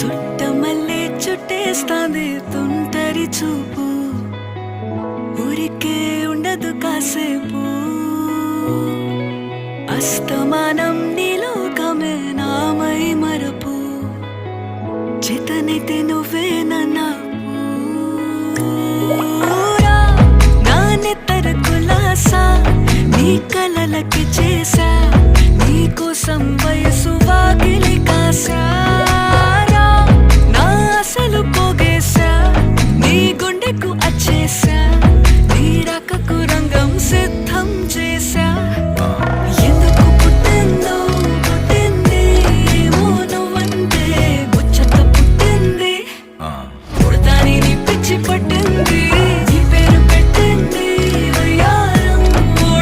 చుట్టమల్లే చుట్టేస్తాంది తుంటరి చూపు, ఊరికే ఉండదు కాసేపు. అస్తమానం నీలోకమే నామై మరపు, చేతనైతే నువ్వే నన్నాపు. నా నెత్తర కులాసా నీ కలలకి చేసా